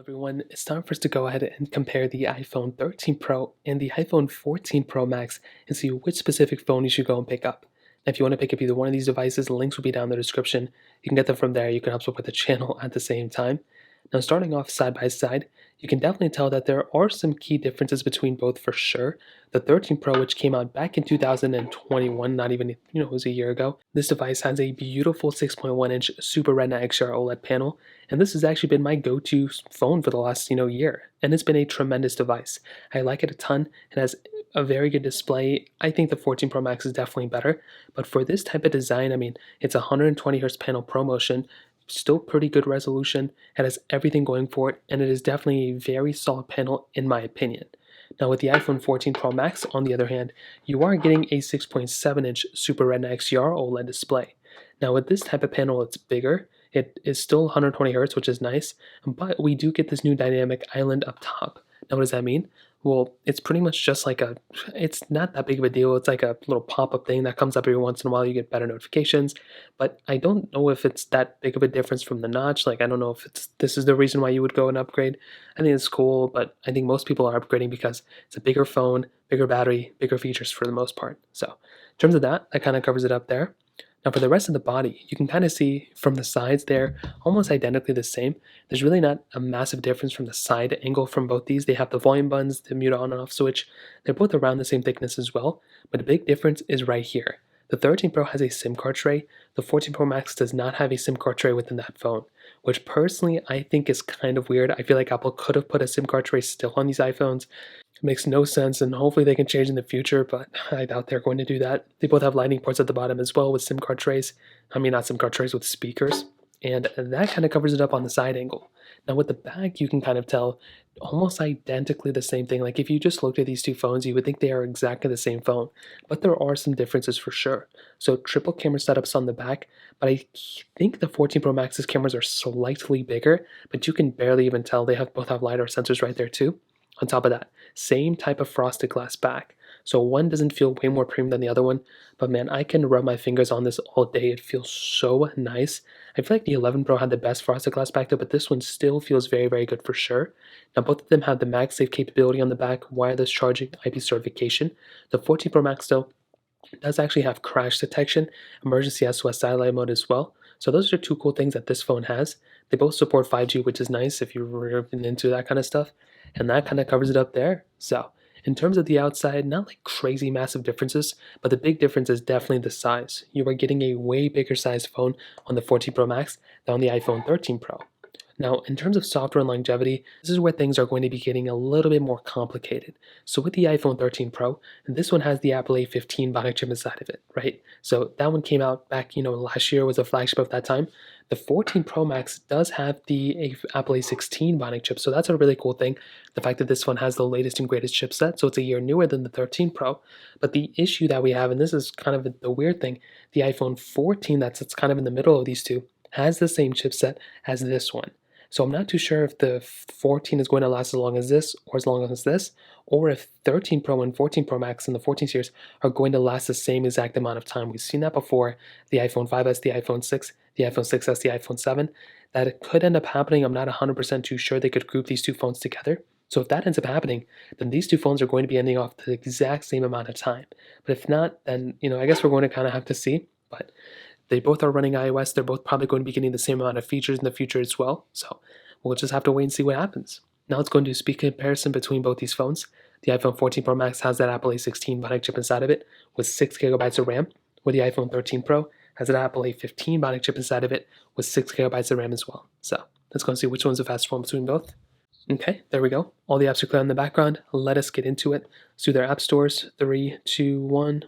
Everyone, it's time for us to go ahead and compare the iPhone 13 Pro and the iPhone 14 Pro Max and see which specific phone you should go and pick up. Now, if you want to pick up either one of these devices, the links will be down in the description. You can get them from there. You can help support the channel at the same time. Now, starting off side by side, you can definitely tell that there are some key differences between both for sure. The 13 Pro, which came out back in 2021, not even, it was a year ago. This device has a beautiful 6.1-inch Super Retina XDR OLED panel, and this has actually been my go-to phone for the last, year. And it's been a tremendous device. I like it a ton. It has a very good display. I think the 14 Pro Max is definitely better, but for this type of design, it's a 120 Hz panel ProMotion, still pretty good resolution. It has everything going for it, and it is definitely a very solid panel in my opinion. Now with the iPhone 14 Pro Max, on the other hand, you are getting a 6.7-inch Super Retina XDR OLED display. Now with this type of panel, it's bigger. It is still 120 Hz, which is nice, but we do get this new dynamic island up top. Now what does that mean? Well, it's pretty much just like it's not that big of a deal. It's like a little pop-up thing that comes up every once in a while. You get better notifications, but I don't know if it's that big of a difference from the notch. Like, I don't know if this is the reason why you would go and upgrade. I think it's cool, but I think most people are upgrading because it's a bigger phone, bigger battery, bigger features for the most part. So in terms of that kind of covers it up there. Now for the rest of the body, you can kind of see from the sides they're almost identically the same. There's really not a massive difference from the side angle from both these. They have the volume buttons, the mute on and off switch. They're both around the same thickness as well, but the big difference is right here. The 13 Pro has a SIM card tray. The 14 Pro Max does not have a SIM card tray within that phone, which personally I think is kind of weird. I feel like Apple could have put a SIM card tray still on these iPhones. It makes no sense, and hopefully they can change in the future, but I doubt they're going to do that. They both have lightning ports at the bottom as well with SIM card trays. Not SIM card trays, with speakers. And that kind of covers it up on the side angle. Now with the back, you can kind of tell almost identically the same thing. Like if you just looked at these two phones, you would think they are exactly the same phone, but there are some differences for sure. So triple camera setups on the back, but I think the 14 Pro Max's cameras are slightly bigger, but you can barely even tell. They both have LiDAR sensors right there too. On top of that, same type of frosted glass back. So one doesn't feel way more premium than the other one, but man, I can rub my fingers on this all day. It feels so nice. I feel like the 11 Pro had the best frosted glass back though, but this one still feels very, very good for sure. Now both of them have the MagSafe capability on the back, wireless charging, IP certification. The 14 Pro Max though does actually have crash detection, emergency SOS satellite mode as well. So those are two cool things that this phone has. They both support 5G, which is nice if you're into that kind of stuff. And that kind of covers it up there. So in terms of the outside, not like crazy massive differences, but the big difference is definitely the size. You are getting a way bigger size phone on the 14 Pro Max than on the iPhone 13 Pro. Now, in terms of software and longevity, this is where things are going to be getting a little bit more complicated. So with the iPhone 13 Pro, this one has the Apple A15 bionic chip inside of it, right? So that one came out back, last year, was a flagship of that time. The 14 Pro Max does have the Apple A16 bionic chip, so that's a really cool thing. The fact that this one has the latest and greatest chipset, so it's a year newer than the 13 Pro. But the issue that we have, and this is kind of the weird thing, the iPhone 14, that's kind of in the middle of these two, has the same chipset as this one. So I'm not too sure if the 14 is going to last as long as this or as long as this, or if 13 Pro and 14 Pro Max and the 14 series are going to last the same exact amount of time. We've seen that before, the iPhone 5S, the iPhone 6, the iPhone 6S, the iPhone 7, that it could end up happening. I'm not 100% too sure they could group these two phones together. So if that ends up happening, then these two phones are going to be ending off the exact same amount of time. But if not, then, I guess we're going to kind of have to see. But they both are running iOS. They're both probably going to be getting the same amount of features in the future as well. So we'll just have to wait and see what happens. Now let's go and do a speed comparison between both these phones. The iPhone 14 Pro Max has that Apple A16 bionic chip inside of it with 6 gigabytes of RAM, where the iPhone 13 Pro has an Apple A15 bionic chip inside of it with 6 gigabytes of RAM as well. So let's go and see which one's the fastest one between both. Okay, there we go. All the apps are clear in the background. Let us get into it. Let's do their app stores. 3, 2, 1.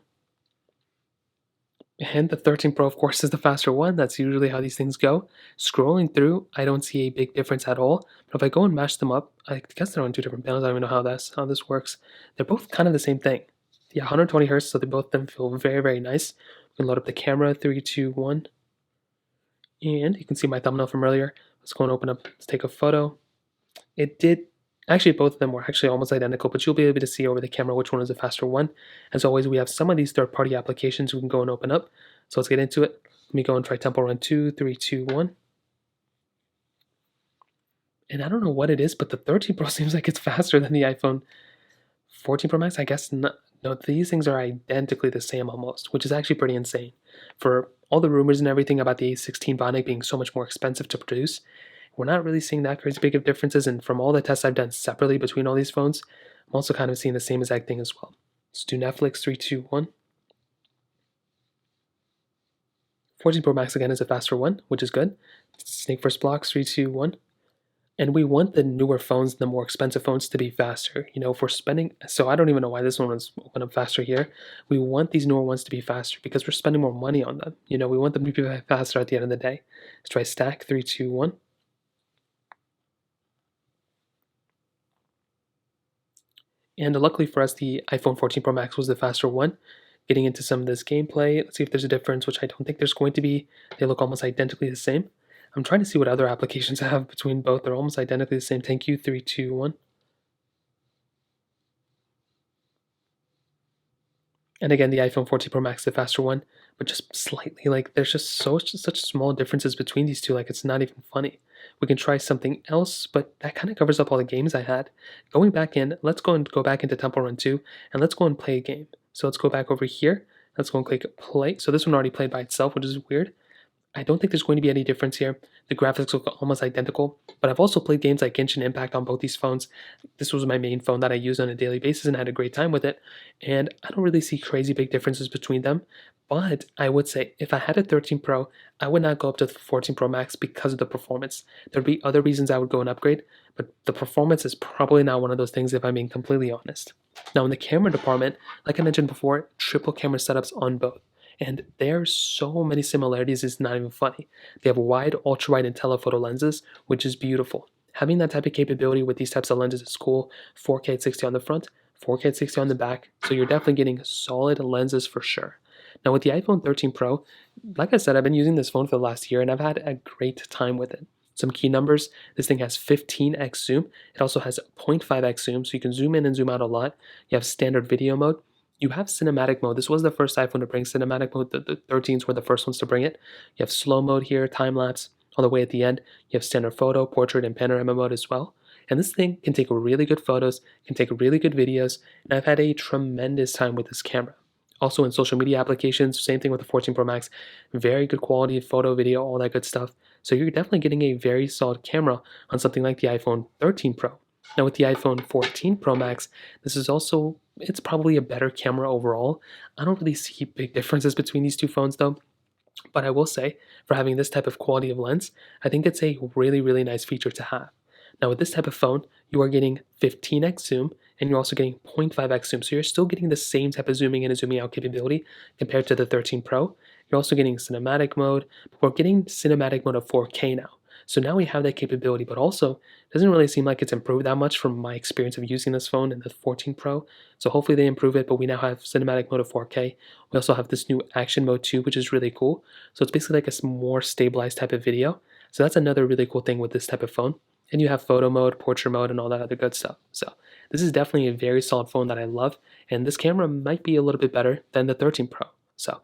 And the 13 Pro, of course, is the faster one. That's usually how these things go. Scrolling through, I don't see a big difference at all. But if I go and match them up, I guess they're on two different panels. I don't even know how this works. They're both kind of the same thing. Yeah, 120 Hz, so they both of them feel very, very nice. We can load up the camera, 3, 2, 1. And you can see my thumbnail from earlier. Let's go and open up, let's take a photo. It did, actually both of them were actually almost identical, but you'll be able to see over the camera which one is the faster one. As always, we have some of these third-party applications we can go and open up. So let's get into it. Let me go and try Temple Run 2, 3, 2, 1. And I don't know what it is, but the 13 Pro seems like it's faster than the iPhone 14 Pro Max. I guess not. No, these things are identically the same almost, which is actually pretty insane. For all the rumors and everything about the A16 Bionic being so much more expensive to produce, we're not really seeing that crazy big of differences. And from all the tests I've done separately between all these phones, I'm also kind of seeing the same exact thing as well. Let's do Netflix 3, 2, 1. 14 Pro Max again is a faster one, which is good. Snake first blocks 3, 2, 1. And we want the newer phones, the more expensive phones to be faster. If we're spending, so I don't even know why this one was open up faster here. We want these newer ones to be faster because we're spending more money on them. We want them to be faster at the end of the day. Let's try stack 3, 2, 1. And luckily for us, the iPhone 14 Pro Max was the faster one. Getting into some of this gameplay, let's see if there's a difference, which I don't think there's going to be. They look almost identically the same. I'm trying to see what other applications I have between both. They're almost identically the same. Thank you, 3, 2, 1. And again, the iPhone 14 Pro Max, the faster one, but just slightly, like there's just such small differences between these two, like it's not even funny. We can try something else, but that kind of covers up all the games I had. Going back in, let's go back into Temple Run 2, and let's go and play a game. So let's go back over here. Let's go and click play. So this one already played by itself, which is weird. I don't think there's going to be any difference here. The graphics look almost identical, but I've also played games like Genshin Impact on both these phones. This was my main phone that I used on a daily basis and I had a great time with it, and I don't really see crazy big differences between them. But I would say if I had a 13 Pro, I would not go up to the 14 Pro Max because of the performance. There'd be other reasons I would go and upgrade, but the performance is probably not one of those things if I'm being completely honest. Now in the camera department, like I mentioned before, triple camera setups on both. And there's so many similarities, it's not even funny. They have wide, ultra-wide, and telephoto lenses, which is beautiful. Having that type of capability with these types of lenses is cool. 4K at 60 on the front, 4K at 60 on the back, so you're definitely getting solid lenses for sure. Now with the iPhone 13 Pro, like I said, I've been using this phone for the last year and I've had a great time with it. Some key numbers, this thing has 15x zoom. It also has 0.5x zoom, so you can zoom in and zoom out a lot. You have standard video mode. You have cinematic mode. This was the first iPhone to bring cinematic mode. The 13s were the first ones to bring it. You have slow mode here, time lapse, all the way at the end. You have standard photo, portrait, and panorama mode as well. And this thing can take really good photos, can take really good videos, and I've had a tremendous time with this camera. Also in social media applications, same thing with the 14 Pro Max, very good quality of photo, video, all that good stuff. So you're definitely getting a very solid camera on something like the iPhone 13 Pro. Now with the iPhone 14 Pro Max, this is also, it's probably a better camera overall. I don't really see big differences between these two phones though. But I will say, for having this type of quality of lens, I think it's a really nice feature to have. Now with this type of phone, you are getting 15x zoom, and you're also getting 0.5x zoom. So you're still getting the same type of zooming in and zooming out capability compared to the 13 Pro. You're also getting cinematic mode, but we're getting cinematic mode of 4K now. So now we have that capability, but also it doesn't really seem like it's improved that much from my experience of using this phone in the 14 Pro. So hopefully they improve it, but we now have cinematic mode of 4K. We also have this new action mode too, which is really cool. So it's basically like a more stabilized type of video. So that's another really cool thing with this type of phone. And you have photo mode, portrait mode, and all that other good stuff. So this is definitely a very solid phone that I love. And this camera might be a little bit better than the 13 Pro. So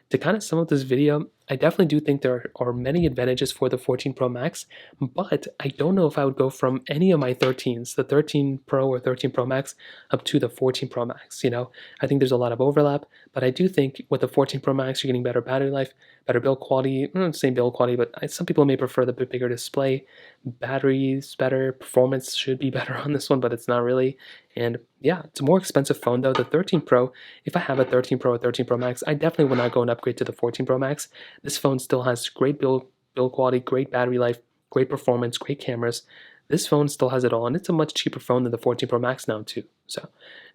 to kind of sum up this video, I definitely do think there are many advantages for the 14 Pro Max, but I don't know if I would go from any of my 13s, the 13 Pro or 13 Pro Max, up to the 14 Pro Max. I think there's a lot of overlap, but I do think with the 14 Pro Max, you're getting better battery life, better build quality. I don't say build quality, but some people may prefer the bigger display. Batteries better, performance should be better on this one, but it's not really. And yeah, it's a more expensive phone though. The 13 Pro, if I have a 13 Pro or 13 Pro Max, I definitely will not go and upgrade to the 14 Pro Max. This phone still has great build quality, great battery life, great performance, great cameras. This phone still has it all, and it's a much cheaper phone than the 14 Pro Max now too. So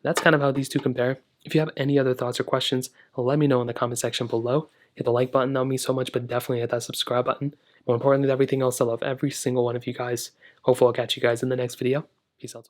that's kind of how these two compare. If you have any other thoughts or questions, let me know in the comment section below. Hit the like button, that would mean so much, but definitely hit that subscribe button. More importantly than everything else, I love every single one of you guys. Hopefully I'll catch you guys in the next video. Peace out.